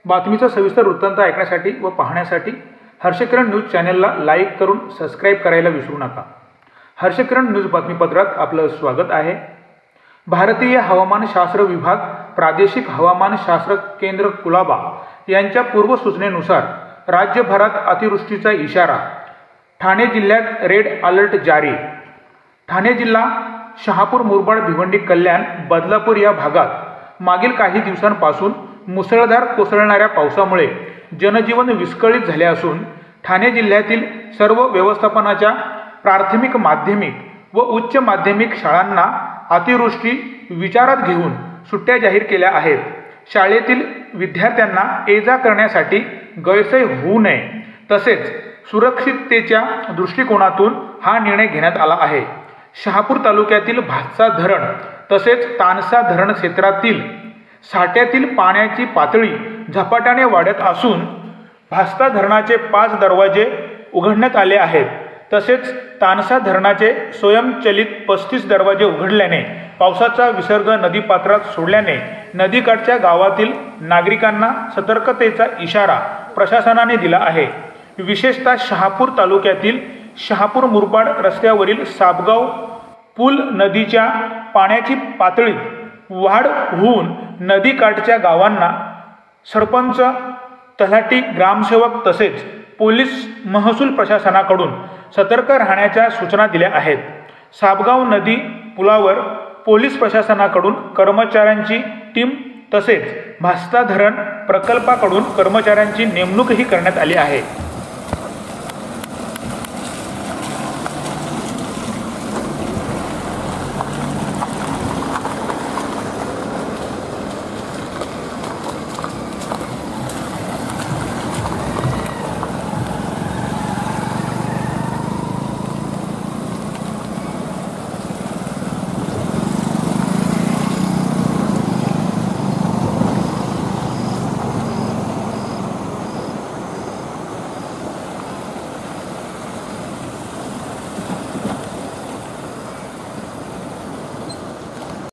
बातमीचा सविस्तर वृत्तांत ऐकण्यासाठी व पाहण्यासाठी हर्षकिरण न्यूज चॅनलला लाईक करून सबस्क्राईब करायला विसरू नका। हर्षकिरण न्यूज बातमीपत्रात आपलं स्वागत आहे। भारतीय हवामानशास्त्र विभाग प्रादेशिक हवामानशास्त्र केंद्र कुलाबा यांच्या पूर्वसूचनेनुसार राज्यभरात अतिवृष्टीचा इशारा। ठाणे जिल्ह्यात रेड अलर्ट जारी। ठाणे जिल्हा, शहापूर, मुरबाड, भिवंडी, कल्याण, बदलापूर या भागात मागील काही दिवसांपासून मुसळधार कोसळणाऱ्या पावसामुळे जनजीवन विस्कळीत झाले असून ठाणे जिल्ह्यातील सर्व व्यवस्थापनाच्या प्राथमिक, माध्यमिक व उच्च माध्यमिक शाळांना अतिवृष्टी विचारात घेऊन सुट्ट्या जाहीर केल्या आहेत। शाळेतील विद्यार्थ्यांना ये-जा करण्यासाठी गैरसोय होऊ नये तसेच सुरक्षिततेच्या दृष्टिकोनातून हा निर्णय घेण्यात आला आहे। शहापूर तालुक्यातील भातसा धरण तसेच तानसा धरण क्षेत्रातील साठ्यातील पाण्याची पातळी झपाट्याने वाढत असून भातसा धरणाचे 5 दरवाजे उघडण्यात आले आहेत। तसेच तानसा धरणाचे स्वयंचलित 35 दरवाजे उघडल्याने पावसाचा विसर्ग नदीपात्रात सोडल्याने नदीकाठच्या गावातील नागरिकांना सतर्कतेचा इशारा प्रशासनाने दिला आहे। विशेषतः शहापूर तालुक्यातील शहापूर मुरबाड रस्त्यावरील साबगाव पूल नदीच्या पाण्याची पातळीत वाढ होऊन नदीकाठच्या गावांना सरपंच, तलाठी, ग्रामसेवक तसेच पोलीस महसूल प्रशासनाकडून सतर्क राहण्याच्या सूचना दिल्या आहेत। साबगाव नदी पुलावर पोलीस प्रशासनाकडून कर्मचाऱ्यांची टीम तसेच भातसा धरण प्रकल्पाकडून कर्मचाऱ्यांची नेमणूकही करण्यात आली आहे।